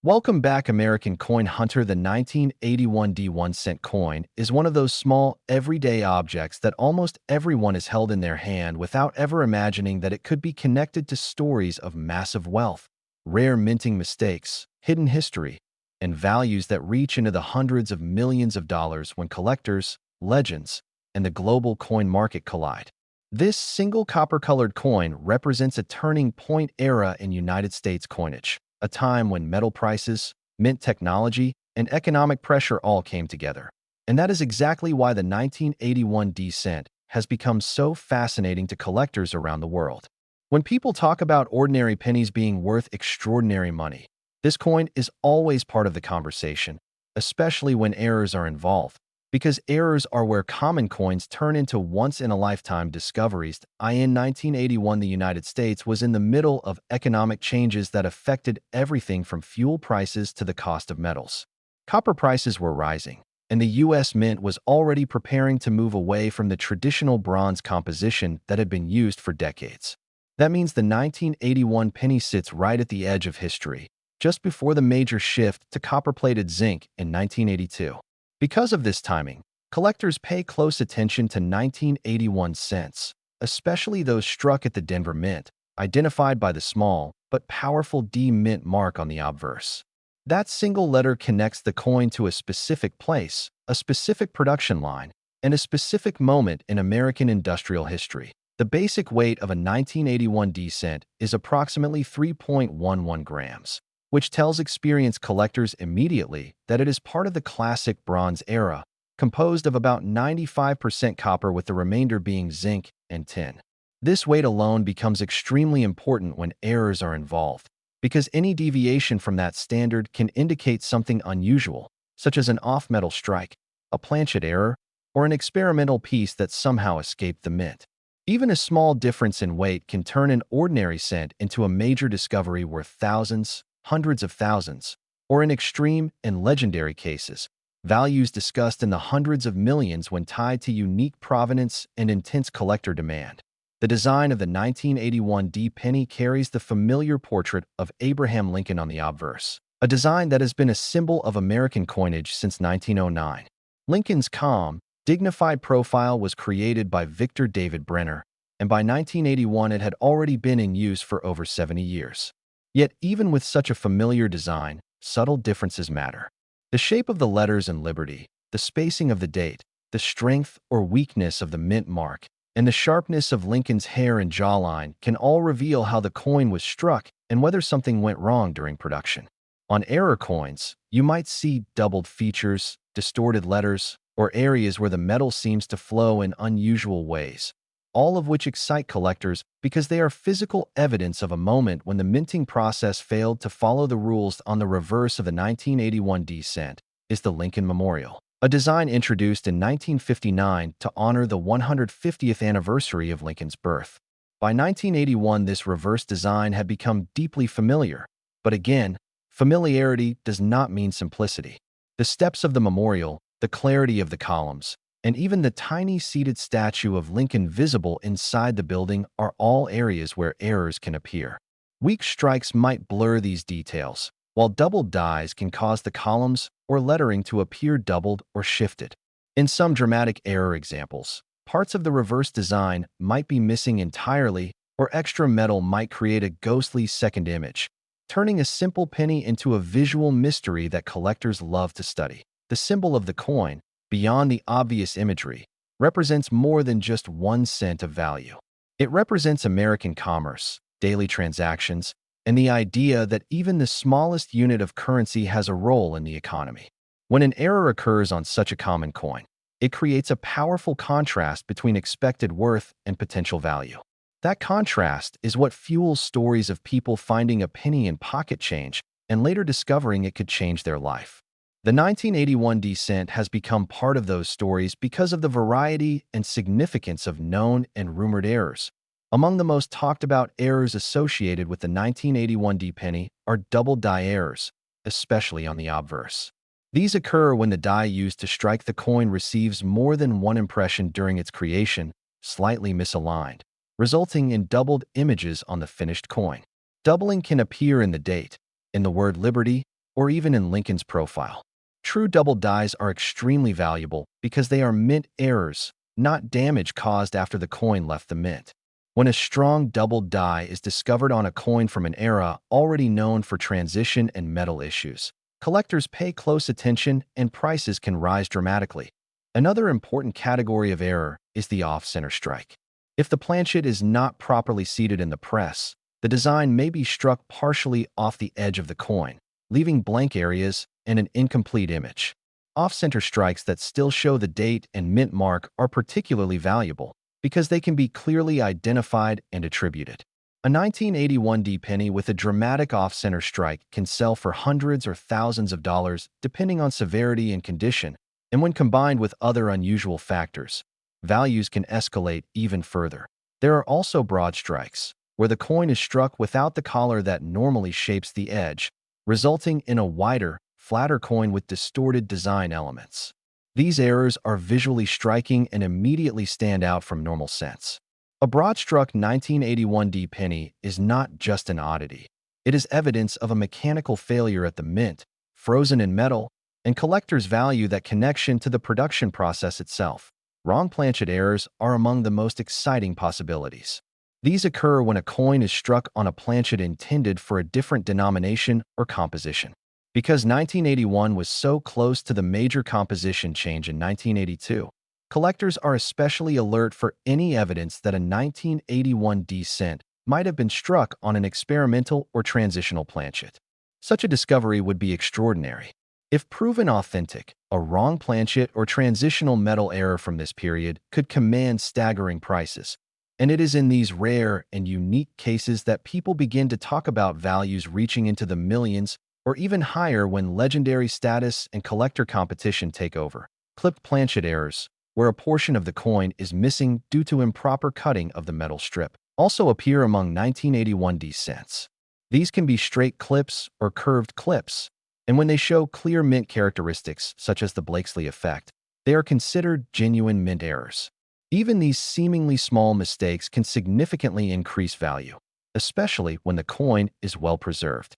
Welcome back, American coin hunter. The 1981 D 1 cent coin is one of those small, everyday objects that almost everyone has held in their hand without ever imagining that it could be connected to stories of massive wealth, rare minting mistakes, hidden history, and values that reach into the hundreds of millions of dollars when collectors, legends, and the global coin market collide. This single copper-colored coin represents a turning point era in United States coinage, a time when metal prices, mint technology, and economic pressure all came together. And that is exactly why the 1981 D cent has become so fascinating to collectors around the world. When people talk about ordinary pennies being worth extraordinary money, this coin is always part of the conversation, especially when errors are involved, because errors are where common coins turn into once-in-a-lifetime discoveries. In 1981, the United States was in the middle of economic changes that affected everything from fuel prices to the cost of metals. Copper prices were rising, and the U.S. Mint was already preparing to move away from the traditional bronze composition that had been used for decades. That means the 1981 penny sits right at the edge of history, just before the major shift to copper-plated zinc in 1982. Because of this timing, collectors pay close attention to 1981 cents, especially those struck at the Denver Mint, identified by the small but powerful D Mint mark on the obverse. That single letter connects the coin to a specific place, a specific production line, and a specific moment in American industrial history. The basic weight of a 1981 D cent is approximately 3.11 grams, which tells experienced collectors immediately that it is part of the classic bronze era, composed of about 95% copper with the remainder being zinc and tin. This weight alone becomes extremely important when errors are involved, because any deviation from that standard can indicate something unusual, such as an off-metal strike, a planchet error, or an experimental piece that somehow escaped the mint. Even a small difference in weight can turn an ordinary cent into a major discovery worth thousands, hundreds of thousands, or in extreme and legendary cases, values discussed in the hundreds of millions when tied to unique provenance and intense collector demand. The design of the 1981 D penny carries the familiar portrait of Abraham Lincoln on the obverse, a design that has been a symbol of American coinage since 1909. Lincoln's calm, dignified profile was created by Victor David Brenner, and by 1981 it had already been in use for over 70 years. Yet even with such a familiar design, subtle differences matter. The shape of the letters in Liberty, the spacing of the date, the strength or weakness of the mint mark, and the sharpness of Lincoln's hair and jawline can all reveal how the coin was struck and whether something went wrong during production. On error coins, you might see doubled features, distorted letters, or areas where the metal seems to flow in unusual ways, all of which excite collectors because they are physical evidence of a moment when the minting process failed to follow the rules. On the reverse of the 1981 D cent is the Lincoln Memorial, a design introduced in 1959 to honor the 150th anniversary of Lincoln's birth. By 1981, this reverse design had become deeply familiar, but again, familiarity does not mean simplicity. The steps of the memorial, the clarity of the columns, and even the tiny seated statue of Lincoln visible inside the building are all areas where errors can appear. Weak strikes might blur these details, while doubled dies can cause the columns or lettering to appear doubled or shifted. In some dramatic error examples, parts of the reverse design might be missing entirely, or extra metal might create a ghostly second image, turning a simple penny into a visual mystery that collectors love to study. The symbol of the coin, beyond the obvious imagery, represents more than just 1 cent of value. It represents American commerce, daily transactions, and the idea that even the smallest unit of currency has a role in the economy. When an error occurs on such a common coin, it creates a powerful contrast between expected worth and potential value. That contrast is what fuels stories of people finding a penny in pocket change and later discovering it could change their life. The 1981 D cent has become part of those stories because of the variety and significance of known and rumored errors. Among the most talked about errors associated with the 1981 D penny are double die errors, especially on the obverse. These occur when the die used to strike the coin receives more than one impression during its creation, slightly misaligned, resulting in doubled images on the finished coin. Doubling can appear in the date, in the word liberty, or even in Lincoln's profile. True double dies are extremely valuable because they are mint errors, not damage caused after the coin left the mint. When a strong double die is discovered on a coin from an era already known for transition and metal issues, collectors pay close attention and prices can rise dramatically. Another important category of error is the off-center strike. If the planchet is not properly seated in the press, the design may be struck partially off the edge of the coin, leaving blank areas and an incomplete image. Off-center strikes that still show the date and mint mark are particularly valuable because they can be clearly identified and attributed. A 1981 D penny with a dramatic off-center strike can sell for hundreds or thousands of dollars depending on severity and condition, and when combined with other unusual factors, values can escalate even further. There are also broad strikes, where the coin is struck without the collar that normally shapes the edge, resulting in a wider, flatter coin with distorted design elements. These errors are visually striking and immediately stand out from normal sense. A broad-struck 1981 D penny is not just an oddity. It is evidence of a mechanical failure at the mint, frozen in metal, and collectors value that connection to the production process itself. Wrong planchet errors are among the most exciting possibilities. These occur when a coin is struck on a planchet intended for a different denomination or composition. Because 1981 was so close to the major composition change in 1982, collectors are especially alert for any evidence that a 1981 D cent might have been struck on an experimental or transitional planchet. Such a discovery would be extraordinary. If proven authentic, a wrong planchet or transitional metal error from this period could command staggering prices, and it is in these rare and unique cases that people begin to talk about values reaching into the millions or even higher when legendary status and collector competition take over. Clipped planchet errors, where a portion of the coin is missing due to improper cutting of the metal strip, also appear among 1981 D cents. These can be straight clips or curved clips, and when they show clear mint characteristics, such as the Blakesley effect, they are considered genuine mint errors. Even these seemingly small mistakes can significantly increase value, especially when the coin is well preserved.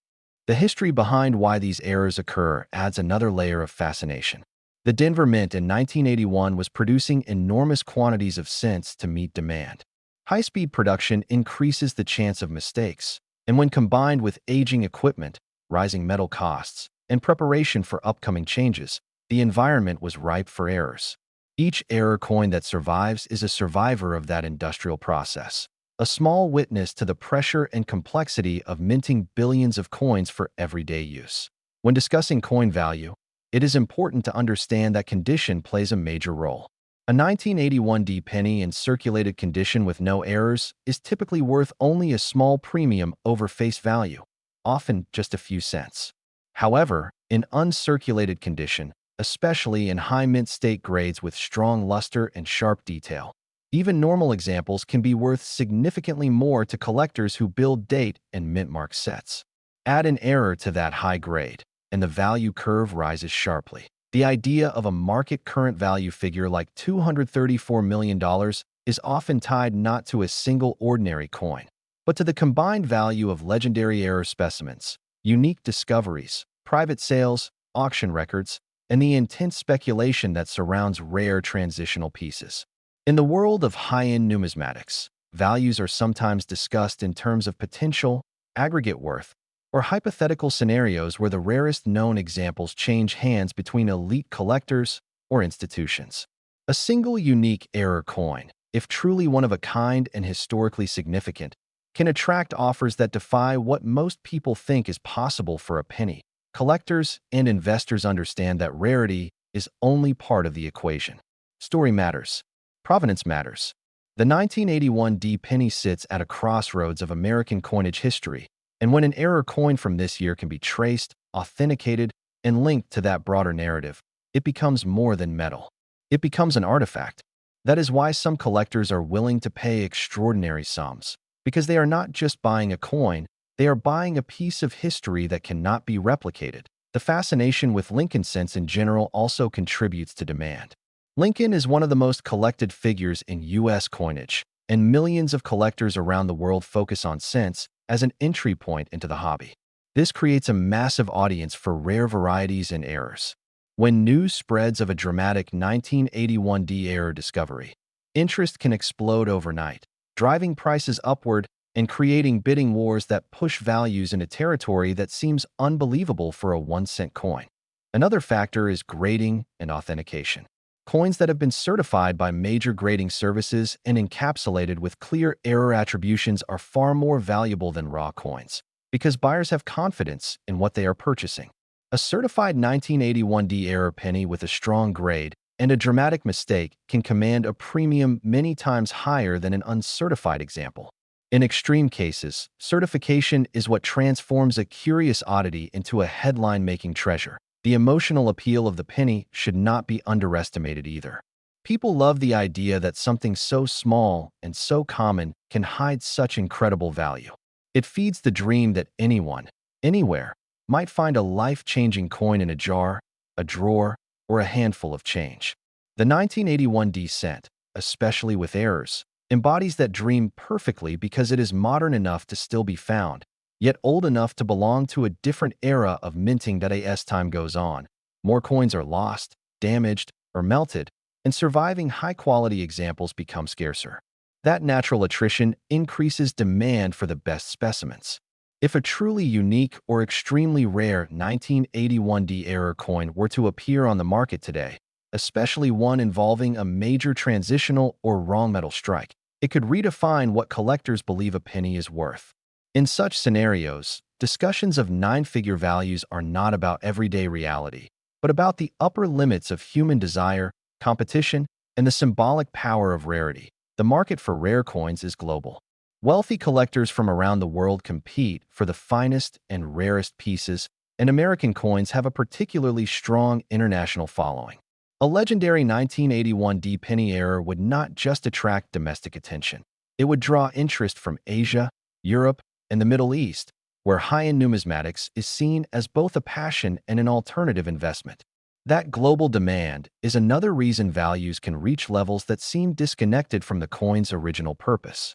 The history behind why these errors occur adds another layer of fascination. The Denver Mint in 1981 was producing enormous quantities of cents to meet demand. High-speed production increases the chance of mistakes, and when combined with aging equipment, rising metal costs, and preparation for upcoming changes, the environment was ripe for errors. Each error coin that survives is a survivor of that industrial process, a small witness to the pressure and complexity of minting billions of coins for everyday use. When discussing coin value, it is important to understand that condition plays a major role. A 1981 D penny in circulated condition with no errors is typically worth only a small premium over face value, often just a few cents. However, in uncirculated condition, especially in high mint state grades with strong luster and sharp detail, even normal examples can be worth significantly more to collectors who build date and mint mark sets. Add an error to that high grade, and the value curve rises sharply. The idea of a market current value figure like $234 million is often tied not to a single ordinary coin, but to the combined value of legendary error specimens, unique discoveries, private sales, auction records, and the intense speculation that surrounds rare transitional pieces. In the world of high-end numismatics, values are sometimes discussed in terms of potential, aggregate worth, or hypothetical scenarios where the rarest known examples change hands between elite collectors or institutions. A single unique error coin, if truly one of a kind and historically significant, can attract offers that defy what most people think is possible for a penny. Collectors and investors understand that rarity is only part of the equation. Story matters. Provenance matters. The 1981 D penny sits at a crossroads of American coinage history, and when an error coin from this year can be traced, authenticated, and linked to that broader narrative, it becomes more than metal. It becomes an artifact. That is why some collectors are willing to pay extraordinary sums, because they are not just buying a coin, they are buying a piece of history that cannot be replicated. The fascination with Lincoln cents in general also contributes to demand. Lincoln is one of the most collected figures in U.S. coinage, and millions of collectors around the world focus on cents as an entry point into the hobby. This creates a massive audience for rare varieties and errors. When news spreads of a dramatic 1981D error discovery, interest can explode overnight, driving prices upward and creating bidding wars that push values into territory that seems unbelievable for a 1-cent coin. Another factor is grading and authentication. Coins that have been certified by major grading services and encapsulated with clear error attributions are far more valuable than raw coins, because buyers have confidence in what they are purchasing. A certified 1981D error penny with a strong grade and a dramatic mistake can command a premium many times higher than an uncertified example. In extreme cases, certification is what transforms a curious oddity into a headline-making treasure. The emotional appeal of the penny should not be underestimated either. People love the idea that something so small and so common can hide such incredible value. It feeds the dream that anyone, anywhere, might find a life-changing coin in a jar, a drawer, or a handful of change. The 1981D cent, especially with errors, embodies that dream perfectly because it is modern enough to still be found, yet old enough to belong to a different era of minting that as time goes on. More coins are lost, damaged, or melted, and surviving high-quality examples become scarcer. That natural attrition increases demand for the best specimens. If a truly unique or extremely rare 1981D error coin were to appear on the market today, especially one involving a major transitional or wrong metal strike, it could redefine what collectors believe a penny is worth. In such scenarios, discussions of nine-figure values are not about everyday reality, but about the upper limits of human desire, competition, and the symbolic power of rarity. The market for rare coins is global. Wealthy collectors from around the world compete for the finest and rarest pieces, and American coins have a particularly strong international following. A legendary 1981D penny error would not just attract domestic attention. It would draw interest from Asia, Europe, and the Middle East, where high-end numismatics is seen as both a passion and an alternative investment. That global demand is another reason values can reach levels that seem disconnected from the coin's original purpose.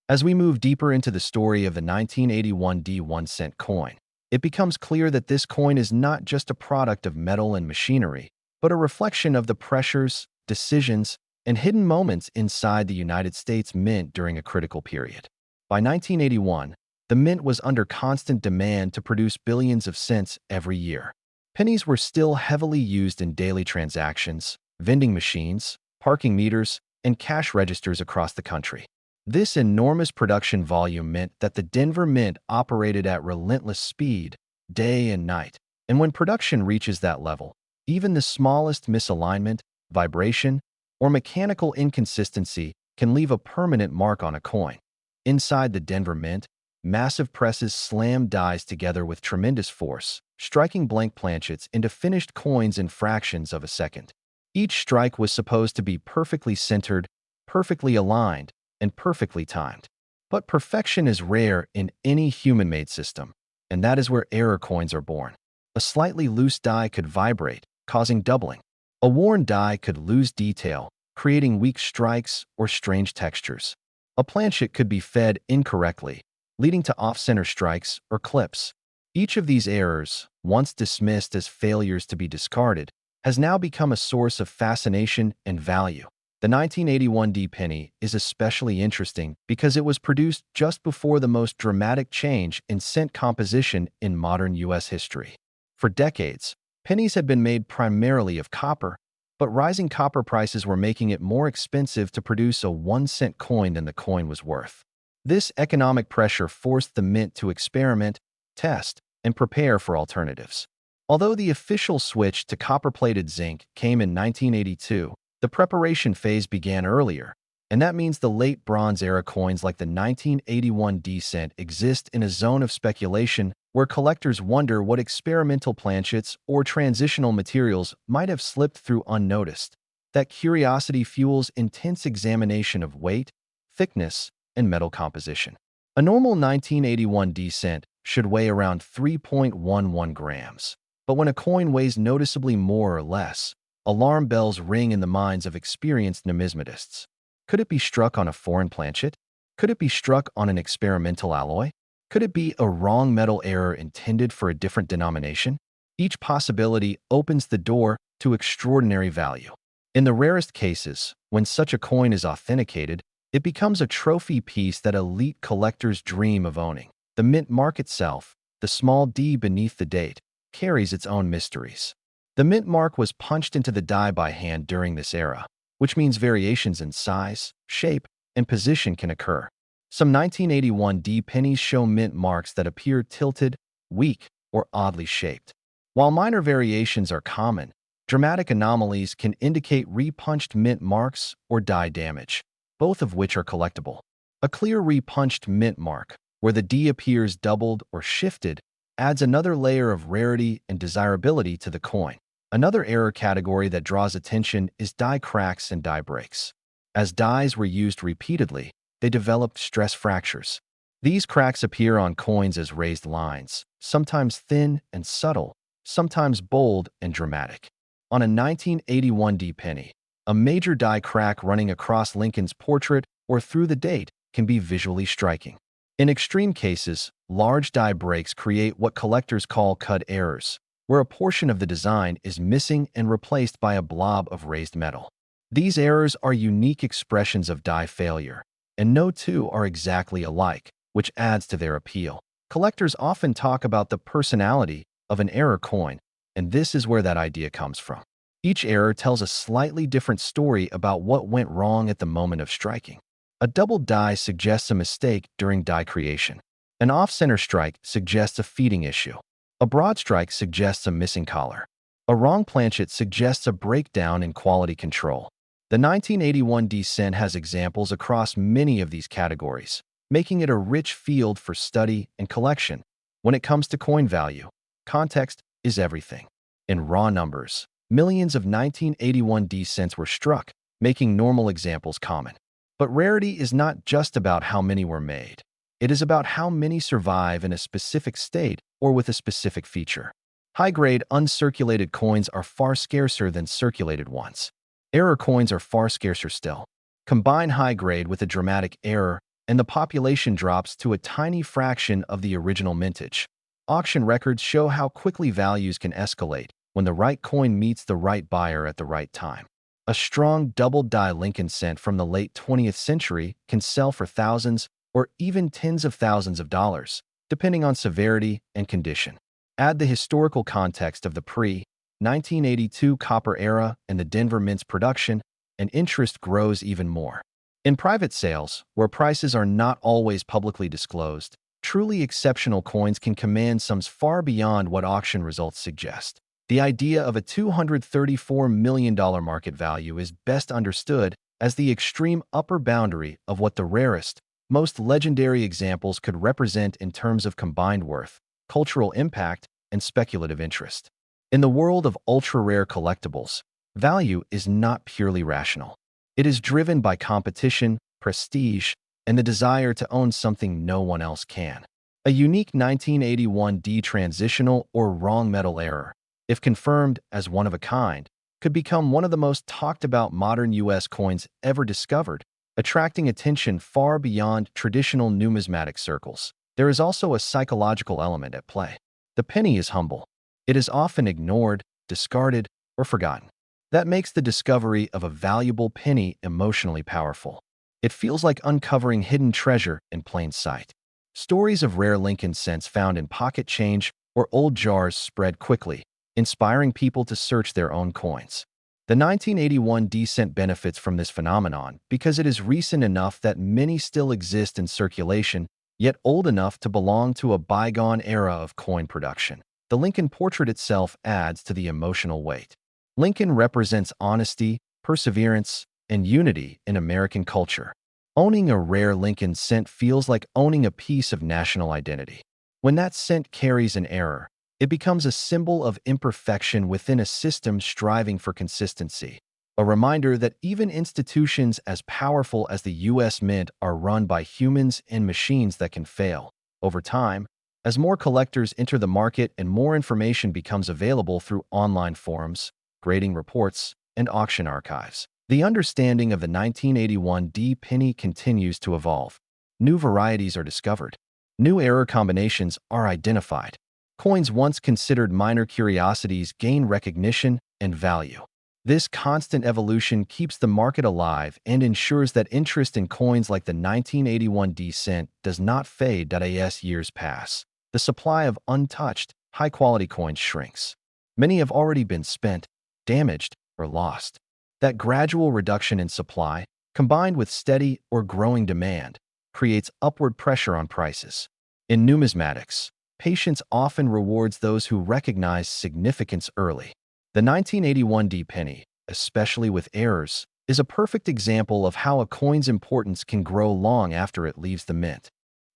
As we move deeper into the story of the 1981D 1-cent coin, it becomes clear that this coin is not just a product of metal and machinery, but a reflection of the pressures, decisions, and hidden moments inside the United States Mint during a critical period. By 1981, the Mint was under constant demand to produce billions of cents every year. Pennies were still heavily used in daily transactions, vending machines, parking meters, and cash registers across the country. This enormous production volume meant that the Denver Mint operated at relentless speed, day and night. And when production reaches that level, even the smallest misalignment, vibration, or mechanical inconsistency can leave a permanent mark on a coin. Inside the Denver Mint, massive presses slam dies together with tremendous force, striking blank planchets into finished coins in fractions of a second. Each strike was supposed to be perfectly centered, perfectly aligned, and perfectly timed. But perfection is rare in any human-made system, and that is where error coins are born. A slightly loose die could vibrate, causing doubling. A worn die could lose detail, creating weak strikes or strange textures. A planchet could be fed incorrectly, leading to off-center strikes or clips. Each of these errors, once dismissed as failures to be discarded, has now become a source of fascination and value. The 1981D penny is especially interesting because it was produced just before the most dramatic change in cent composition in modern U.S. history. For decades, pennies had been made primarily of copper, but rising copper prices were making it more expensive to produce a 1-cent coin than the coin was worth. This economic pressure forced the Mint to experiment, test, and prepare for alternatives. Although the official switch to copper-plated zinc came in 1982, the preparation phase began earlier, and that means the late Bronze-era coins like the 1981D cent exist in a zone of speculation where collectors wonder what experimental planchets or transitional materials might have slipped through unnoticed. That curiosity fuels intense examination of weight, thickness, and metal composition. A normal 1981D cent should weigh around 3.11 grams, but when a coin weighs noticeably more or less, alarm bells ring in the minds of experienced numismatists. Could it be struck on a foreign planchet? Could it be struck on an experimental alloy? Could it be a wrong metal error intended for a different denomination? Each possibility opens the door to extraordinary value. In the rarest cases, when such a coin is authenticated, it becomes a trophy piece that elite collectors dream of owning. The mint mark itself, the small d beneath the date, carries its own mysteries. The mint mark was punched into the die by hand during this era, which means variations in size, shape, and position can occur. Some 1981 D pennies show mint marks that appear tilted, weak, or oddly shaped. While minor variations are common, dramatic anomalies can indicate repunched mint marks or die damage, both of which are collectible. A clear repunched mint mark, where the D appears doubled or shifted, adds another layer of rarity and desirability to the coin. Another error category that draws attention is die cracks and die breaks. As dies were used repeatedly, they developed stress fractures. These cracks appear on coins as raised lines, sometimes thin and subtle, sometimes bold and dramatic. On a 1981 D penny, a major die crack running across Lincoln's portrait or through the date can be visually striking. In extreme cases, large die breaks create what collectors call cut errors, where a portion of the design is missing and replaced by a blob of raised metal. These errors are unique expressions of die failure, and no two are exactly alike, which adds to their appeal. Collectors often talk about the personality of an error coin, and this is where that idea comes from. Each error tells a slightly different story about what went wrong at the moment of striking. A double die suggests a mistake during die creation. An off-center strike suggests a feeding issue. A broad strike suggests a missing collar. A wrong planchet suggests a breakdown in quality control. The 1981 descent has examples across many of these categories, making it a rich field for study and collection. When it comes to coin value, context is everything. In raw numbers, millions of 1981 descents were struck, making normal examples common. But rarity is not just about how many were made. It is about how many survive in a specific state or with a specific feature. High-grade uncirculated coins are far scarcer than circulated ones. Error coins are far scarcer still. Combine high-grade with a dramatic error, and the population drops to a tiny fraction of the original mintage. Auction records show how quickly values can escalate when the right coin meets the right buyer at the right time. A strong double-die Lincoln cent from the late 20th century can sell for thousands or even tens of thousands of dollars, depending on severity and condition. Add the historical context of the pre-1982 copper era and the Denver Mint's production, and interest grows even more. In private sales, where prices are not always publicly disclosed, truly exceptional coins can command sums far beyond what auction results suggest. The idea of a $234 million market value is best understood as the extreme upper boundary of what the rarest, most legendary examples could represent in terms of combined worth, cultural impact, and speculative interest. In the world of ultra-rare collectibles, value is not purely rational. It is driven by competition, prestige, and the desire to own something no one else can. A unique 1981 D transitional or wrong metal error, if confirmed as one of a kind, could become one of the most talked about modern U.S. coins ever discovered, attracting attention far beyond traditional numismatic circles. There is also a psychological element at play. The penny is humble. It is often ignored, discarded, or forgotten. That makes the discovery of a valuable penny emotionally powerful. It feels like uncovering hidden treasure in plain sight. Stories of rare Lincoln cents found in pocket change or old jars spread quickly, inspiring people to search their own coins. The 1981 descent benefits from this phenomenon because it is recent enough that many still exist in circulation, yet old enough to belong to a bygone era of coin production. The Lincoln portrait itself adds to the emotional weight. Lincoln represents honesty, perseverance, and unity in American culture. Owning a rare Lincoln cent feels like owning a piece of national identity. When that cent carries an error, it becomes a symbol of imperfection within a system striving for consistency. A reminder that even institutions as powerful as the U.S. Mint are run by humans and machines that can fail. Over time, as more collectors enter the market and more information becomes available through online forums, grading reports, and auction archives, the understanding of the 1981 D penny continues to evolve. New varieties are discovered. New error combinations are identified. Coins once considered minor curiosities gain recognition and value. This constant evolution keeps the market alive and ensures that interest in coins like the 1981 D cent does not fade as years pass. The supply of untouched, high-quality coins shrinks. Many have already been spent, damaged, or lost. That gradual reduction in supply, combined with steady or growing demand, creates upward pressure on prices. In numismatics, patience often rewards those who recognize significance early. The 1981 D penny, especially with errors, is a perfect example of how a coin's importance can grow long after it leaves the mint.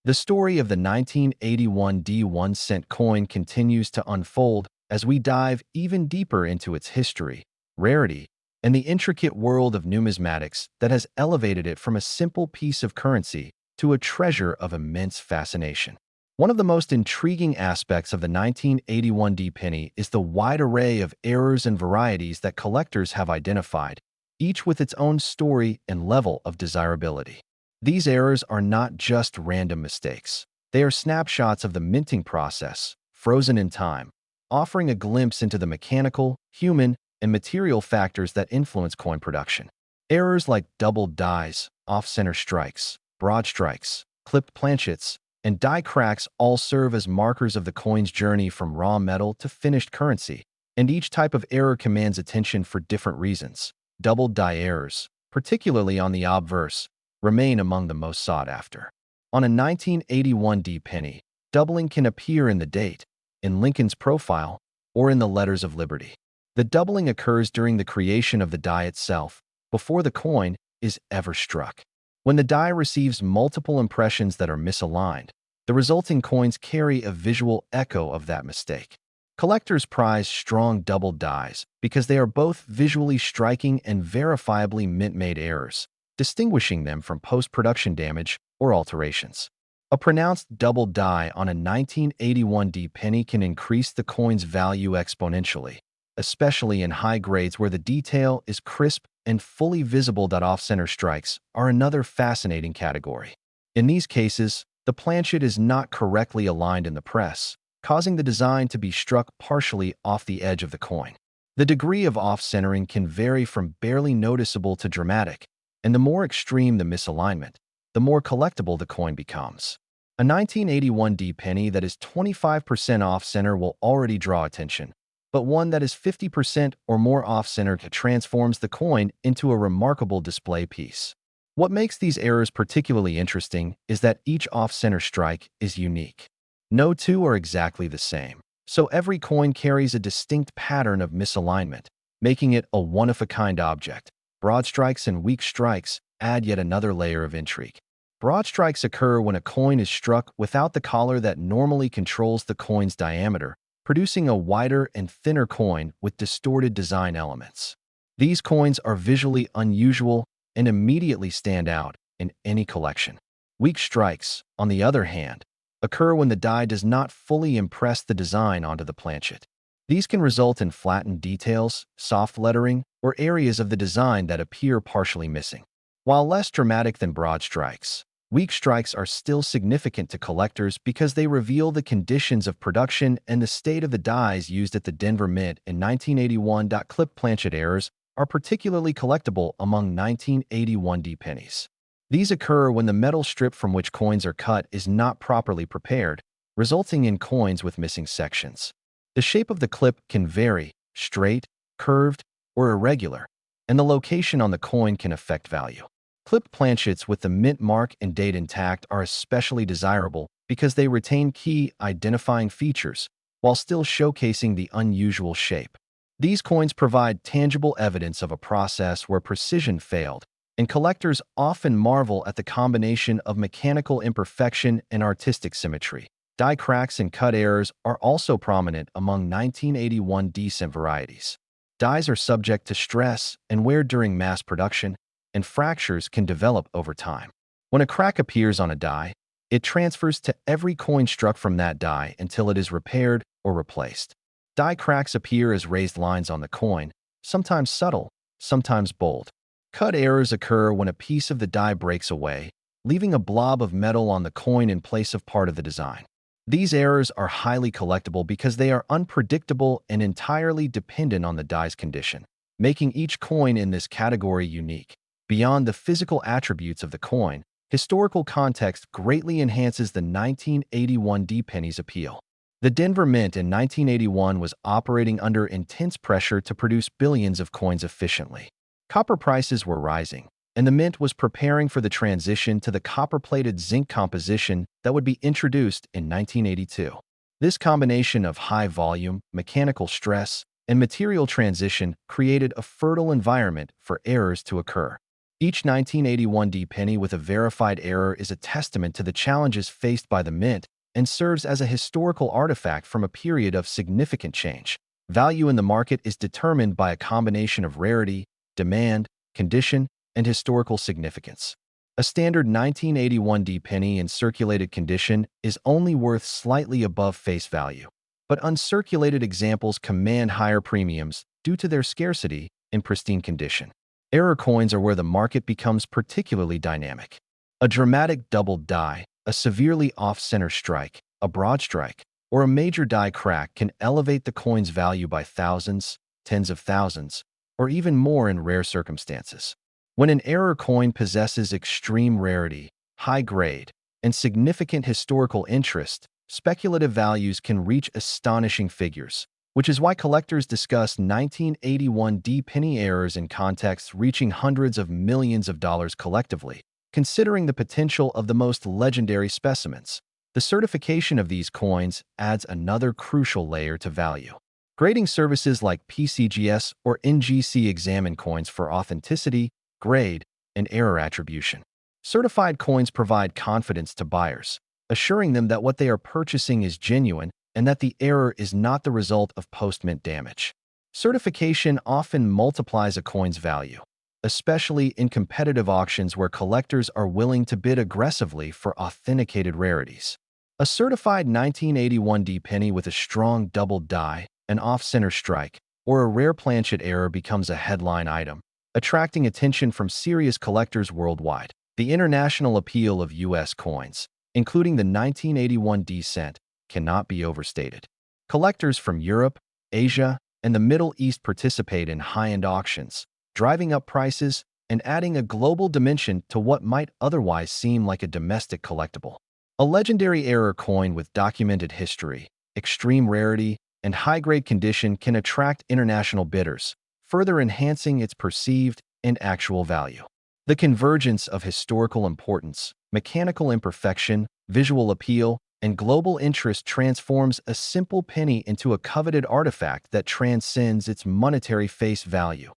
The story of the 1981 D 1 cent coin continues to unfold as we dive even deeper into its history, rarity, and the intricate world of numismatics that has elevated it from a simple piece of currency to a treasure of immense fascination. One of the most intriguing aspects of the 1981 D penny is the wide array of errors and varieties that collectors have identified, each with its own story and level of desirability. These errors are not just random mistakes. They are snapshots of the minting process, frozen in time, offering a glimpse into the mechanical, human, and material factors that influence coin production. Errors like doubled dies, off-center strikes, broad strikes, clipped planchets, and die cracks all serve as markers of the coin's journey from raw metal to finished currency, and each type of error commands attention for different reasons. Doubled die errors, particularly on the obverse, remain among the most sought after. On a 1981 D penny, doubling can appear in the date, in Lincoln's profile, or in the letters of liberty. The doubling occurs during the creation of the die itself, before the coin is ever struck. When the die receives multiple impressions that are misaligned, the resulting coins carry a visual echo of that mistake. Collectors prize strong doubled dies because they are both visually striking and verifiably mint-made errors, distinguishing them from post-production damage or alterations. A pronounced doubled die on a 1981 D penny can increase the coin's value exponentially, especially in high grades where the detail is crisp and fully visible. Off-center strikes are another fascinating category. In these cases, the planchet is not correctly aligned in the press, causing the design to be struck partially off the edge of the coin. The degree of off-centering can vary from barely noticeable to dramatic, and the more extreme the misalignment, the more collectible the coin becomes. A 1981 D penny that is 25% off-center will already draw attention, but one that is 50% or more off-center transforms the coin into a remarkable display piece. What makes these errors particularly interesting is that each off-center strike is unique. No two are exactly the same, so every coin carries a distinct pattern of misalignment, making it a one-of-a-kind object. Broad strikes and weak strikes add yet another layer of intrigue. Broad strikes occur when a coin is struck without the collar that normally controls the coin's diameter, producing a wider and thinner coin with distorted design elements. These coins are visually unusual and immediately stand out in any collection. Weak strikes, on the other hand, occur when the die does not fully impress the design onto the planchet. These can result in flattened details, soft lettering, or areas of the design that appear partially missing. While less dramatic than broad strikes, weak strikes are still significant to collectors because they reveal the conditions of production and the state of the dies used at the Denver Mint in 1981. Clip planchet errors are particularly collectible among 1981 D pennies. These occur when the metal strip from which coins are cut is not properly prepared, resulting in coins with missing sections. The shape of the clip can vary, straight, curved, or irregular, and the location on the coin can affect value. Clipped planchets with the mint mark and date intact are especially desirable because they retain key identifying features while still showcasing the unusual shape. These coins provide tangible evidence of a process where precision failed, and collectors often marvel at the combination of mechanical imperfection and artistic symmetry. Die cracks and cut errors are also prominent among 1981 D cent varieties. Dies are subject to stress and wear during mass production, and fractures can develop over time. When a crack appears on a die, it transfers to every coin struck from that die until it is repaired or replaced. Die cracks appear as raised lines on the coin, sometimes subtle, sometimes bold. Cut errors occur when a piece of the die breaks away, leaving a blob of metal on the coin in place of part of the design. These errors are highly collectible because they are unpredictable and entirely dependent on the die's condition, making each coin in this category unique. Beyond the physical attributes of the coin, historical context greatly enhances the 1981 D penny's appeal. The Denver Mint in 1981 was operating under intense pressure to produce billions of coins efficiently. Copper prices were rising, and the Mint was preparing for the transition to the copper-plated zinc composition that would be introduced in 1982. This combination of high volume, mechanical stress, and material transition created a fertile environment for errors to occur. Each 1981 D penny with a verified error is a testament to the challenges faced by the Mint and serves as a historical artifact from a period of significant change. Value in the market is determined by a combination of rarity, demand, condition, and historical significance. A standard 1981 D penny in circulated condition is only worth slightly above face value, but uncirculated examples command higher premiums due to their scarcity in pristine condition. Error coins are where the market becomes particularly dynamic. A dramatic doubled die, a severely off-center strike, a broad strike, or a major die crack can elevate the coin's value by thousands, tens of thousands, or even more in rare circumstances. When an error coin possesses extreme rarity, high grade, and significant historical interest, speculative values can reach astonishing figures, which is why collectors discuss 1981 D penny errors in contexts reaching hundreds of millions of dollars collectively. Considering the potential of the most legendary specimens, the certification of these coins adds another crucial layer to value. Grading services like PCGS or NGC examine coins for authenticity, grade, and error attribution. Certified coins provide confidence to buyers, assuring them that what they are purchasing is genuine and that the error is not the result of post-mint damage. Certification often multiplies a coin's value, especially in competitive auctions where collectors are willing to bid aggressively for authenticated rarities. A certified 1981 D penny with a strong double die, an off-center strike, or a rare planchet error becomes a headline item, attracting attention from serious collectors worldwide. The international appeal of U.S. coins, including the 1981 D cent, cannot be overstated. Collectors from Europe, Asia, and the Middle East participate in high-end auctions, driving up prices and adding a global dimension to what might otherwise seem like a domestic collectible. A legendary error coin with documented history, extreme rarity, and high-grade condition can attract international bidders, further enhancing its perceived and actual value. The convergence of historical importance, mechanical imperfection, visual appeal, and global interest transforms a simple penny into a coveted artifact that transcends its monetary face value.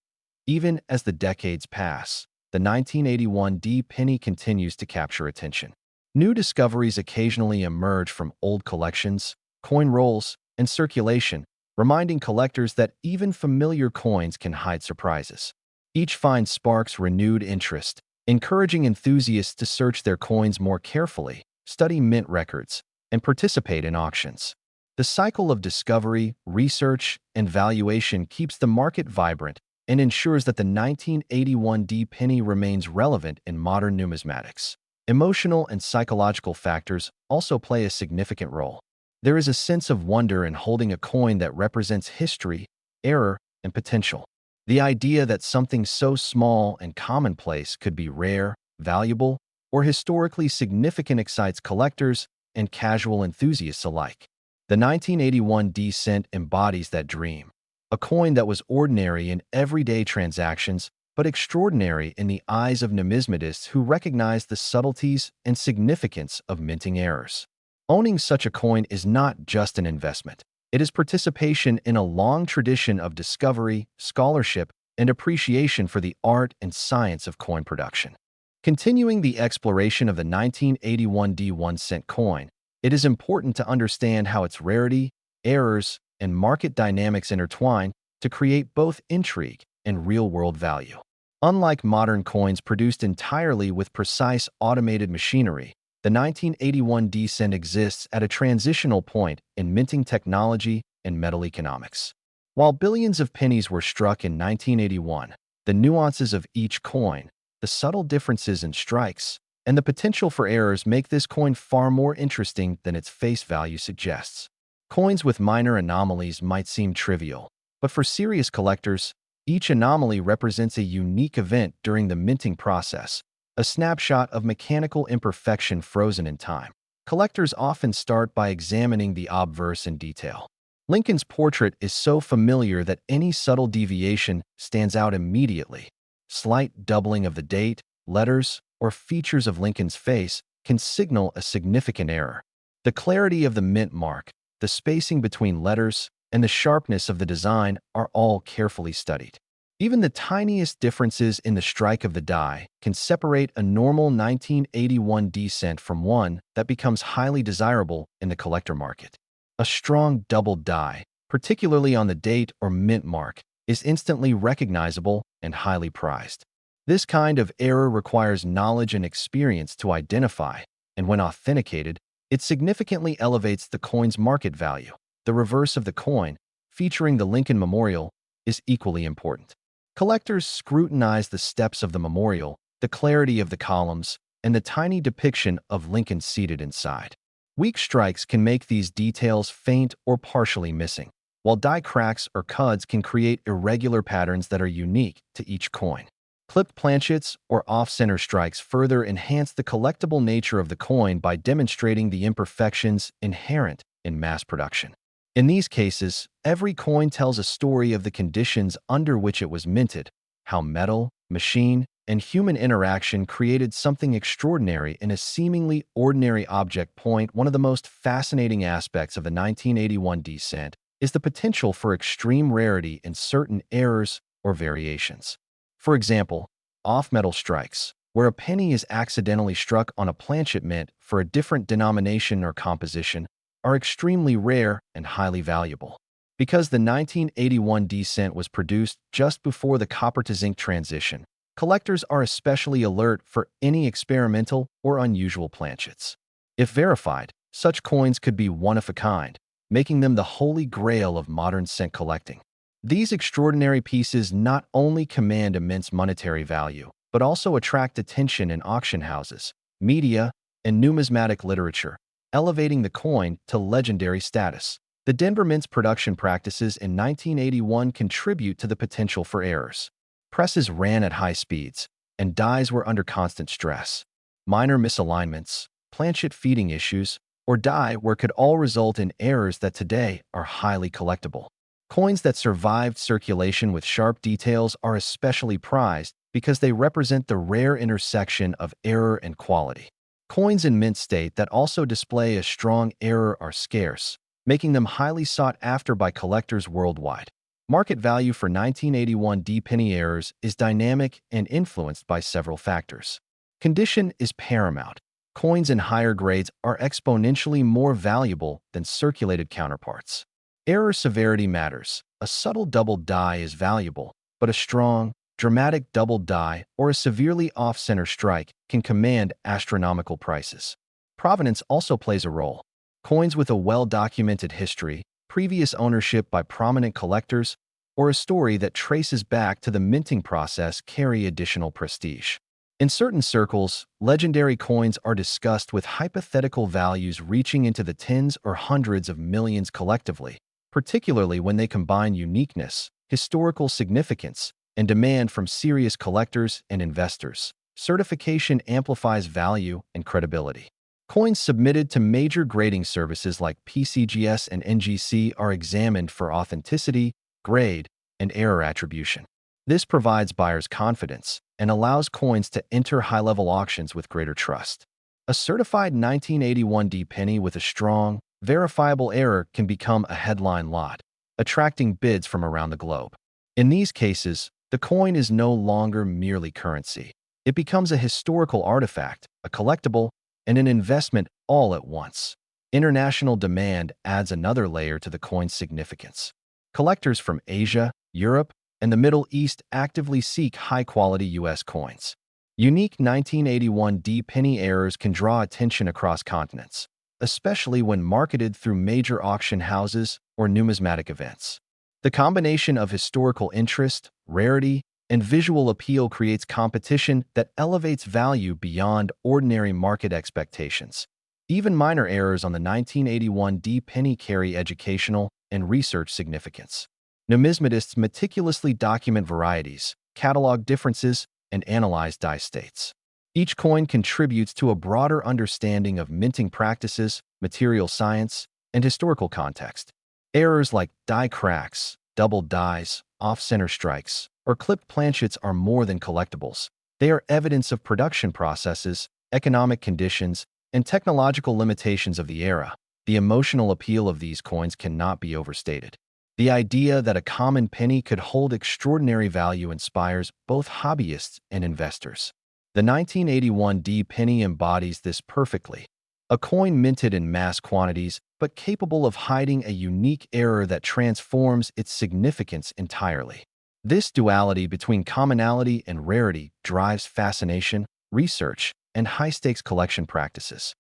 Even as the decades pass, the 1981 D penny continues to capture attention. New discoveries occasionally emerge from old collections, coin rolls, and circulation, reminding collectors that even familiar coins can hide surprises. Each find sparks renewed interest, encouraging enthusiasts to search their coins more carefully, study mint records, and participate in auctions. The cycle of discovery, research, and valuation keeps the market vibrant and ensures that the 1981 D penny remains relevant in modern numismatics. Emotional and psychological factors also play a significant role. There is a sense of wonder in holding a coin that represents history, error, and potential. The idea that something so small and commonplace could be rare, valuable, or historically significant excites collectors and casual enthusiasts alike. The 1981 D cent embodies that dream, a coin that was ordinary in everyday transactions but extraordinary in the eyes of numismatists who recognize the subtleties and significance of minting errors. Owning such a coin is not just an investment. It is participation in a long tradition of discovery, scholarship, and appreciation for the art and science of coin production. Continuing the exploration of the 1981 D 1-cent coin, it is important to understand how its rarity, errors, and market dynamics intertwine to create both intrigue and real-world value. Unlike modern coins produced entirely with precise automated machinery, the 1981 D cent exists at a transitional point in minting technology and metal economics. While billions of pennies were struck in 1981, the nuances of each coin, the subtle differences in strikes, and the potential for errors make this coin far more interesting than its face value suggests. Coins with minor anomalies might seem trivial, but for serious collectors, each anomaly represents a unique event during the minting process, a snapshot of mechanical imperfection frozen in time. Collectors often start by examining the obverse in detail. Lincoln's portrait is so familiar that any subtle deviation stands out immediately. Slight doubling of the date, letters, or features of Lincoln's face can signal a significant error. The clarity of the mint mark, the spacing between letters, and the sharpness of the design are all carefully studied. Even the tiniest differences in the strike of the die can separate a normal 1981 cent from one that becomes highly desirable in the collector market. A strong double die, particularly on the date or mint mark, is instantly recognizable and highly prized. This kind of error requires knowledge and experience to identify, and when authenticated, it significantly elevates the coin's market value. The reverse of the coin, featuring the Lincoln Memorial, is equally important. Collectors scrutinize the steps of the memorial, the clarity of the columns, and the tiny depiction of Lincoln seated inside. Weak strikes can make these details faint or partially missing, while die cracks or cuds can create irregular patterns that are unique to each coin. Clipped planchets or off-center strikes further enhance the collectible nature of the coin by demonstrating the imperfections inherent in mass production. In these cases, every coin tells a story of the conditions under which it was minted, how metal, machine, and human interaction created something extraordinary in a seemingly ordinary object. One of the most fascinating aspects of the 1981 cent is the potential for extreme rarity in certain errors or variations. For example, off-metal strikes, where a penny is accidentally struck on a planchet mint for a different denomination or composition, are extremely rare and highly valuable. Because the 1981 cent was produced just before the copper-to-zinc transition, collectors are especially alert for any experimental or unusual planchets. If verified, such coins could be one-of-a-kind, making them the holy grail of modern cent collecting. These extraordinary pieces not only command immense monetary value, but also attract attention in auction houses, media, and numismatic literature, elevating the coin to legendary status. The Denver Mint's production practices in 1981 contribute to the potential for errors. Presses ran at high speeds, and dies were under constant stress. Minor misalignments, planchet feeding issues, or die wear could all result in errors that today are highly collectible. Coins that survived circulation with sharp details are especially prized because they represent the rare intersection of error and quality. Coins in mint state that also display a strong error are scarce, making them highly sought after by collectors worldwide. Market value for 1981 penny errors is dynamic and influenced by several factors. Condition is paramount. Coins in higher grades are exponentially more valuable than circulated counterparts. Error severity matters. A subtle double die is valuable, but a strong, dramatic double die or a severely off-center strike can command astronomical prices. Provenance also plays a role. Coins with a well-documented history, previous ownership by prominent collectors, or a story that traces back to the minting process carry additional prestige. In certain circles, legendary coins are discussed with hypothetical values reaching into the tens or hundreds of millions collectively, particularly when they combine uniqueness, historical significance, and demand from serious collectors and investors. Certification amplifies value and credibility. Coins submitted to major grading services like PCGS and NGC are examined for authenticity, grade, and error attribution. This provides buyers confidence and allows coins to enter high-level auctions with greater trust. A certified 1981 penny with a strong, verifiable error can become a headline lot, attracting bids from around the globe. In these cases, the coin is no longer merely currency. It becomes a historical artifact, a collectible, and an investment all at once. International demand adds another layer to the coin's significance. Collectors from Asia, Europe, and the Middle East actively seek high-quality U.S. coins. Unique 1981 penny errors can draw attention across continents, especially when marketed through major auction houses or numismatic events. The combination of historical interest, rarity, and visual appeal creates competition that elevates value beyond ordinary market expectations. Even minor errors on the 1981 D penny carry educational and research significance. Numismatists meticulously document varieties, catalog differences, and analyze die states. Each coin contributes to a broader understanding of minting practices, material science, and historical context. Errors like die cracks, doubled dies, off-center strikes, or clipped planchets are more than collectibles. They are evidence of production processes, economic conditions, and technological limitations of the era. The emotional appeal of these coins cannot be overstated. The idea that a common penny could hold extraordinary value inspires both hobbyists and investors. The 1981 D penny embodies this perfectly. A coin minted in mass quantities, but capable of hiding a unique error that transforms its significance entirely. This duality between commonality and rarity drives fascination, research, and high-stakes collection practices.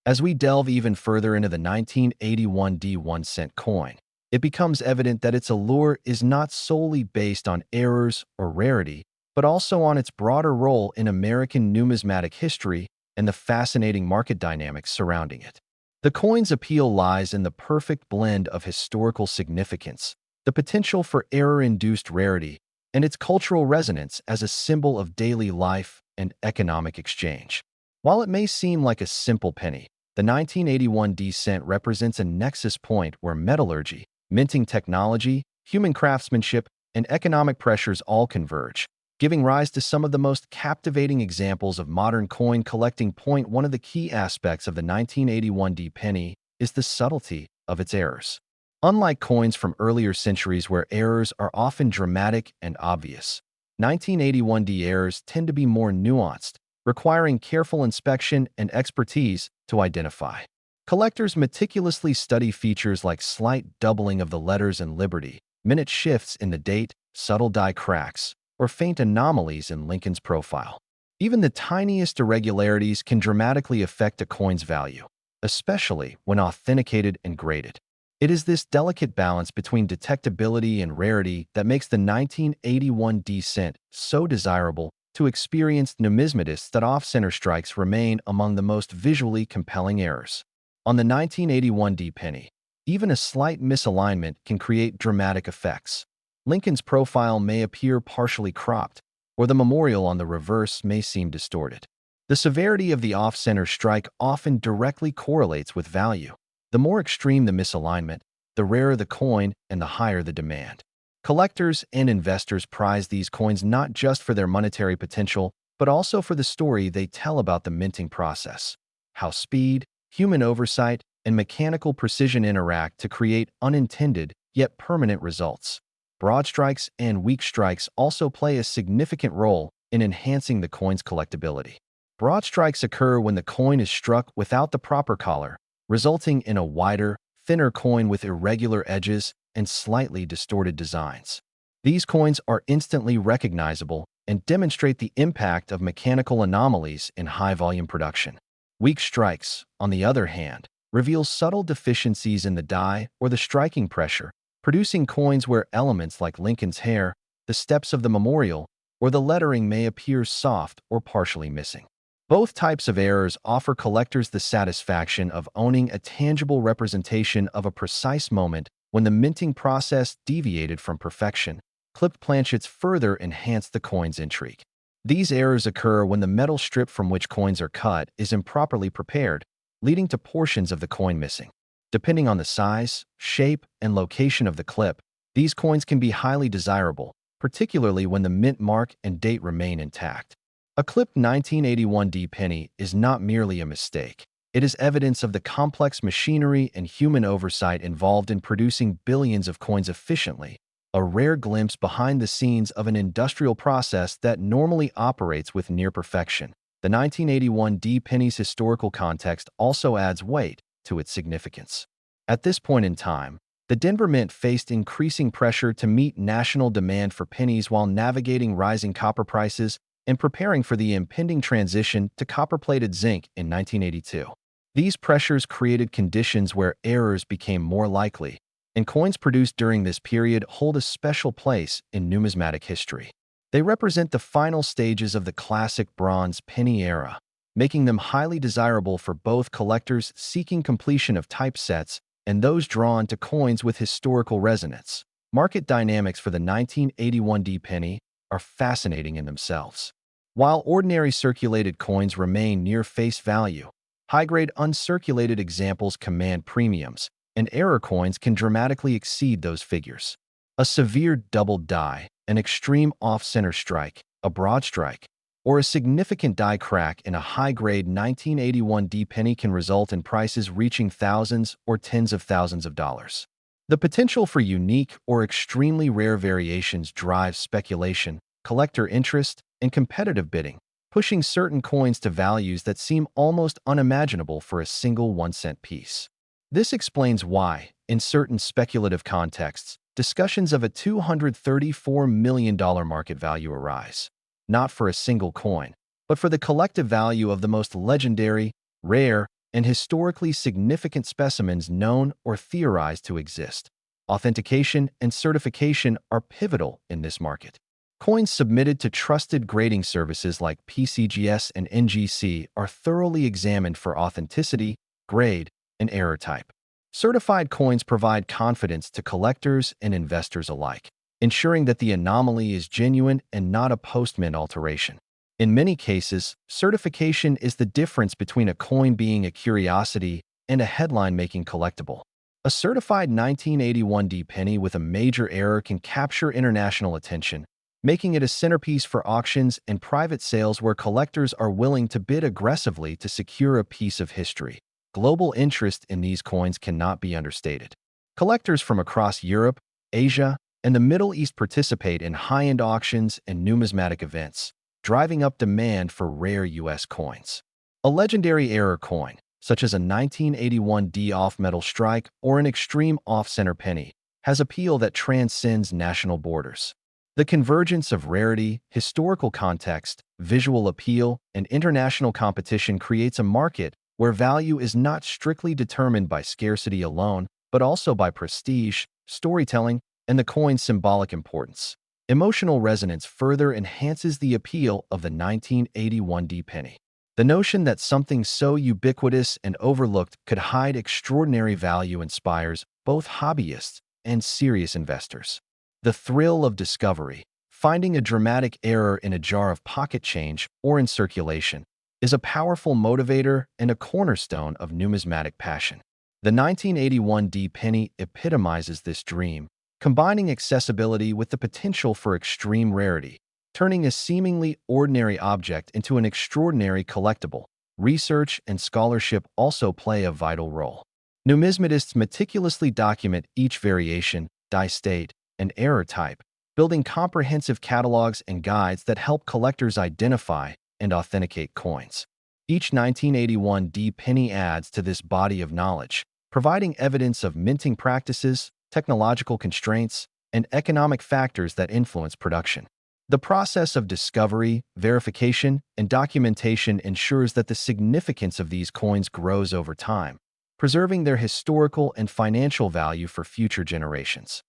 As we delve even further into the 1981 D 1-cent coin, it becomes evident that its allure is not solely based on errors or rarity, but also on its broader role in American numismatic history and the fascinating market dynamics surrounding it. The coin's appeal lies in the perfect blend of historical significance, the potential for error-induced rarity, and its cultural resonance as a symbol of daily life and economic exchange. While it may seem like a simple penny, the 1981 D cent represents a nexus point where metallurgy, minting technology, human craftsmanship, and economic pressures all converge, giving rise to some of the most captivating examples of modern coin collecting. One of the key aspects of the 1981 D penny is the subtlety of its errors. Unlike coins from earlier centuries where errors are often dramatic and obvious, 1981 D errors tend to be more nuanced, requiring careful inspection and expertise to identify. Collectors meticulously study features like slight doubling of the letters in Liberty, minute shifts in the date, subtle die cracks, or faint anomalies in Lincoln's profile. Even the tiniest irregularities can dramatically affect a coin's value, especially when authenticated and graded. It is this delicate balance between detectability and rarity that makes the 1981 D cent so desirable to experienced numismatists that off-center strikes remain among the most visually compelling errors. On the 1981 D penny, even a slight misalignment can create dramatic effects. Lincoln's profile may appear partially cropped, or the memorial on the reverse may seem distorted. The severity of the off-center strike often directly correlates with value. The more extreme the misalignment, the rarer the coin and the higher the demand. Collectors and investors prize these coins not just for their monetary potential, but also for the story they tell about the minting process, how speed, human oversight, and mechanical precision interact to create unintended yet permanent results. Broad strikes and weak strikes also play a significant role in enhancing the coin's collectability. Broad strikes occur when the coin is struck without the proper collar, resulting in a wider, thinner coin with irregular edges and slightly distorted designs. These coins are instantly recognizable and demonstrate the impact of mechanical anomalies in high-volume production. Weak strikes, on the other hand, reveal subtle deficiencies in the die or the striking pressure, producing coins where elements like Lincoln's hair, the steps of the memorial, or the lettering may appear soft or partially missing. Both types of errors offer collectors the satisfaction of owning a tangible representation of a precise moment when the minting process deviated from perfection. Clipped planchets further enhance the coin's intrigue. These errors occur when the metal strip from which coins are cut is improperly prepared, leading to portions of the coin missing. Depending on the size, shape, and location of the clip, these coins can be highly desirable, particularly when the mint mark and date remain intact. A clipped 1981 D penny is not merely a mistake. It is evidence of the complex machinery and human oversight involved in producing billions of coins efficiently, a rare glimpse behind the scenes of an industrial process that normally operates with near perfection. The 1981 D penny's historical context also adds weight to its significance. At this point in time, the Denver Mint faced increasing pressure to meet national demand for pennies while navigating rising copper prices and preparing for the impending transition to copper-plated zinc in 1982. These pressures created conditions where errors became more likely, and coins produced during this period hold a special place in numismatic history. They represent the final stages of the classic bronze penny era, making them highly desirable for both collectors seeking completion of typesets and those drawn to coins with historical resonance. Market dynamics for the 1981 penny are fascinating in themselves. While ordinary circulated coins remain near face value, high-grade uncirculated examples command premiums, and error coins can dramatically exceed those figures. A severe doubled die, an extreme off-center strike, a broad strike, or a significant die crack in a high-grade 1981 penny can result in prices reaching thousands or tens of thousands of dollars. The potential for unique or extremely rare variations drives speculation, collector interest, and competitive bidding, pushing certain coins to values that seem almost unimaginable for a single 1-cent piece. This explains why, in certain speculative contexts, discussions of a $234 million market value arise, not for a single coin, but for the collective value of the most legendary, rare, and historically significant specimens known or theorized to exist. Authentication and certification are pivotal in this market. Coins submitted to trusted grading services like PCGS and NGC are thoroughly examined for authenticity, grade, and error type. Certified coins provide confidence to collectors and investors alike, ensuring that the anomaly is genuine and not a post-mint alteration. In many cases, certification is the difference between a coin being a curiosity and a headline-making collectible. A certified 1981 penny with a major error can capture international attention, making it a centerpiece for auctions and private sales where collectors are willing to bid aggressively to secure a piece of history. Global interest in these coins cannot be understated. Collectors from across Europe, Asia, and the Middle East participate in high-end auctions and numismatic events, driving up demand for rare U.S. coins. A legendary error coin, such as a 1981 off-metal strike or an extreme off-center penny, has appeal that transcends national borders. The convergence of rarity, historical context, visual appeal, and international competition creates a market where value is not strictly determined by scarcity alone, but also by prestige, storytelling, and the coin's symbolic importance. Emotional resonance further enhances the appeal of the 1981 penny. The notion that something so ubiquitous and overlooked could hide extraordinary value inspires both hobbyists and serious investors. The thrill of discovery, finding a dramatic error in a jar of pocket change or in circulation, is a powerful motivator and a cornerstone of numismatic passion. The 1981 penny epitomizes this dream, combining accessibility with the potential for extreme rarity, turning a seemingly ordinary object into an extraordinary collectible. Research and scholarship also play a vital role. Numismatists meticulously document each variation, die state, and error type, building comprehensive catalogs and guides that help collectors identify and authenticate coins. Each 1981 penny adds to this body of knowledge, providing evidence of minting practices, technological constraints, and economic factors that influence production. The process of discovery, verification, and documentation ensures that the significance of these coins grows over time, preserving their historical and financial value for future generations.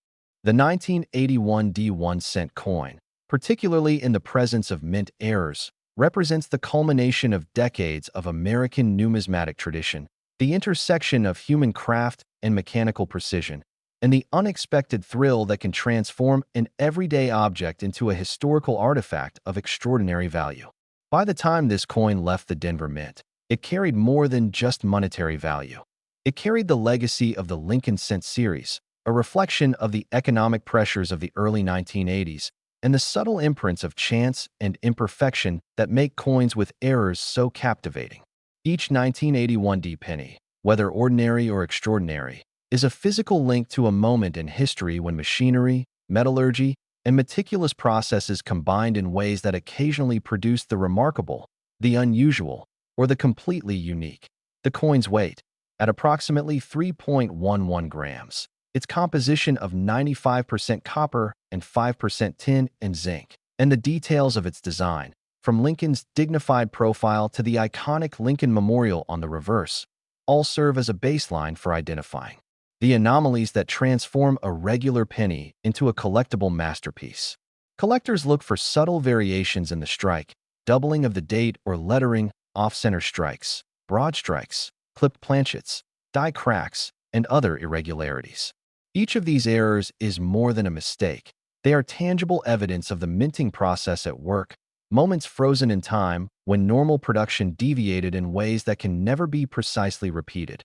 The 1981 1-cent coin, particularly in the presence of mint errors, represents the culmination of decades of American numismatic tradition, the intersection of human craft and mechanical precision, and the unexpected thrill that can transform an everyday object into a historical artifact of extraordinary value. By the time this coin left the Denver Mint, it carried more than just monetary value. It carried the legacy of the Lincoln Cent series, a reflection of the economic pressures of the early 1980s and the subtle imprints of chance and imperfection that make coins with errors so captivating. Each 1981 penny, whether ordinary or extraordinary, is a physical link to a moment in history when machinery, metallurgy, and meticulous processes combined in ways that occasionally produce the remarkable, the unusual, or the completely unique. The coin's weight, at approximately 3.11 grams, its composition of 95% copper and 5% tin and zinc, and the details of its design, from Lincoln's dignified profile to the iconic Lincoln Memorial on the reverse, all serve as a baseline for identifying the anomalies that transform a regular penny into a collectible masterpiece. Collectors look for subtle variations in the strike, doubling of the date or lettering, off-center strikes, broad strikes, clipped planchets, die cracks, and other irregularities. Each of these errors is more than a mistake. They are tangible evidence of the minting process at work, moments frozen in time when normal production deviated in ways that can never be precisely repeated.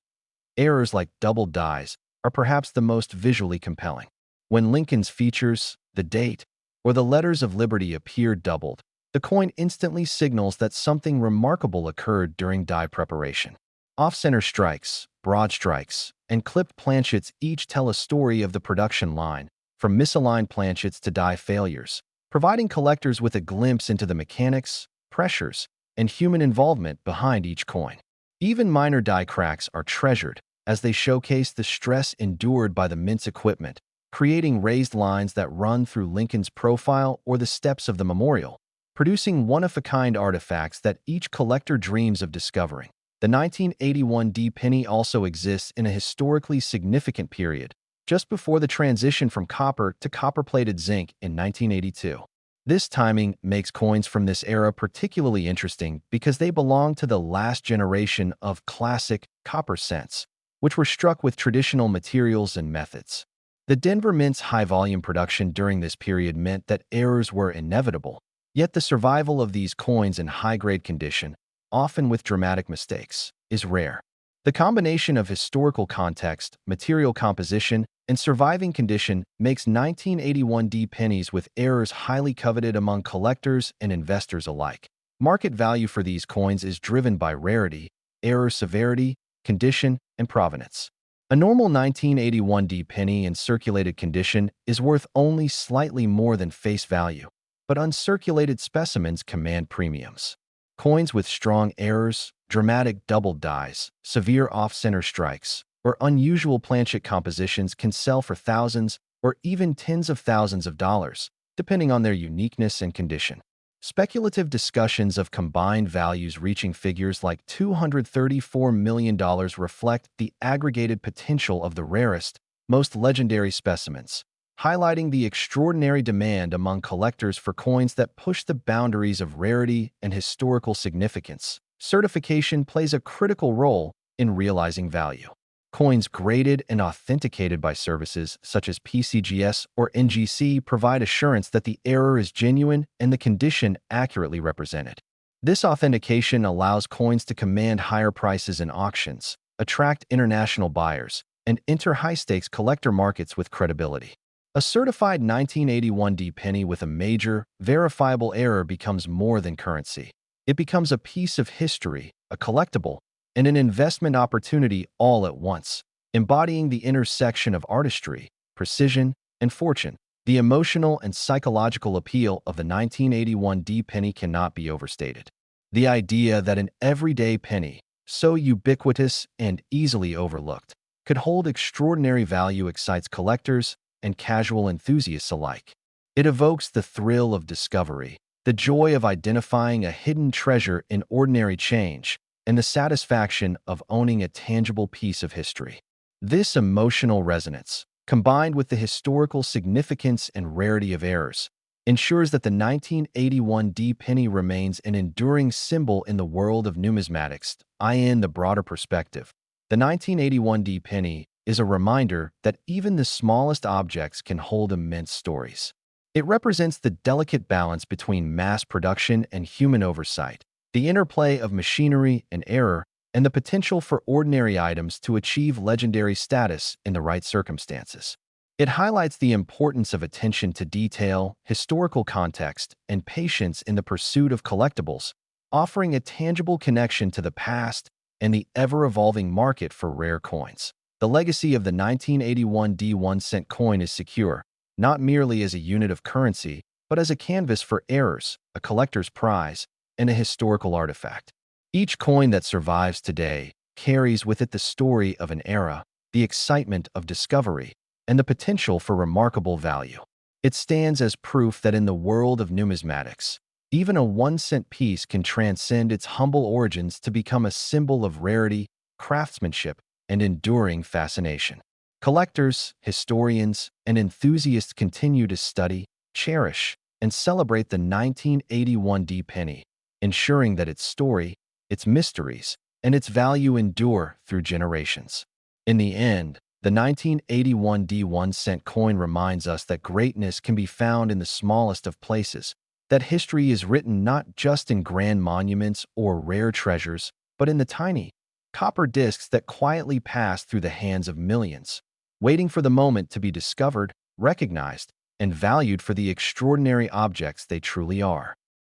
Errors like doubled dies are perhaps the most visually compelling. When Lincoln's features, the date, or the letters of liberty appear doubled, the coin instantly signals that something remarkable occurred during die preparation. Off-center strikes, broad strikes, and clipped planchets each tell a story of the production line, from misaligned planchets to die failures, providing collectors with a glimpse into the mechanics, pressures, and human involvement behind each coin. Even minor die cracks are treasured, as they showcase the stress endured by the mint's equipment, creating raised lines that run through Lincoln's profile or the steps of the memorial, producing one-of-a-kind artifacts that each collector dreams of discovering. The 1981 D penny also exists in a historically significant period, just before the transition from copper to copper-plated zinc in 1982. This timing makes coins from this era particularly interesting because they belong to the last generation of classic copper cents, which were struck with traditional materials and methods. The Denver Mint's high-volume production during this period meant that errors were inevitable, yet the survival of these coins in high-grade condition, often with dramatic mistakes, is rare. The combination of historical context, material composition, and surviving condition makes 1981 D pennies with errors highly coveted among collectors and investors alike. Market value for these coins is driven by rarity, error severity, condition, and provenance. A normal 1981 D penny in circulated condition is worth only slightly more than face value, but uncirculated specimens command premiums. Coins with strong errors, dramatic doubled dies, severe off-center strikes, or unusual planchet compositions can sell for thousands or even tens of thousands of dollars, depending on their uniqueness and condition. Speculative discussions of combined values reaching figures like $234 million reflect the aggregated potential of the rarest, most legendary specimens, highlighting the extraordinary demand among collectors for coins that push the boundaries of rarity and historical significance. Certification plays a critical role in realizing value. Coins graded and authenticated by services such as PCGS or NGC provide assurance that the error is genuine and the condition accurately represented. This authentication allows coins to command higher prices in auctions, attract international buyers, and enter high-stakes collector markets with credibility. A certified 1981 D penny with a major, verifiable error becomes more than currency. It becomes a piece of history, a collectible, and an investment opportunity all at once, embodying the intersection of artistry, precision, and fortune. The emotional and psychological appeal of the 1981 D penny cannot be overstated. The idea that an everyday penny, so ubiquitous and easily overlooked, could hold extraordinary value excites collectors and casual enthusiasts alike. It evokes the thrill of discovery, the joy of identifying a hidden treasure in ordinary change, and the satisfaction of owning a tangible piece of history. This emotional resonance, combined with the historical significance and rarity of errors, ensures that the 1981 D penny remains an enduring symbol in the world of numismatics. In the broader perspective, the 1981 D penny is a reminder that even the smallest objects can hold immense stories. It represents the delicate balance between mass production and human oversight, the interplay of machinery and error, and the potential for ordinary items to achieve legendary status in the right circumstances. It highlights the importance of attention to detail, historical context, and patience in the pursuit of collectibles, offering a tangible connection to the past and the ever-evolving market for rare coins. The legacy of the 1981 D 1-cent coin is secure, not merely as a unit of currency, but as a canvas for errors, a collector's prize, and a historical artifact. Each coin that survives today carries with it the story of an era, the excitement of discovery, and the potential for remarkable value. It stands as proof that in the world of numismatics, even a 1-cent piece can transcend its humble origins to become a symbol of rarity, craftsmanship, and enduring fascination. Collectors, historians, and enthusiasts continue to study, cherish, and celebrate the 1981 D penny, ensuring that its story, its mysteries, and its value endure through generations. In the end, the 1981 D 1 cent coin reminds us that greatness can be found in the smallest of places, that history is written not just in grand monuments or rare treasures, but in the tiny, copper discs that quietly pass through the hands of millions, waiting for the moment to be discovered, recognized, and valued for the extraordinary objects they truly are.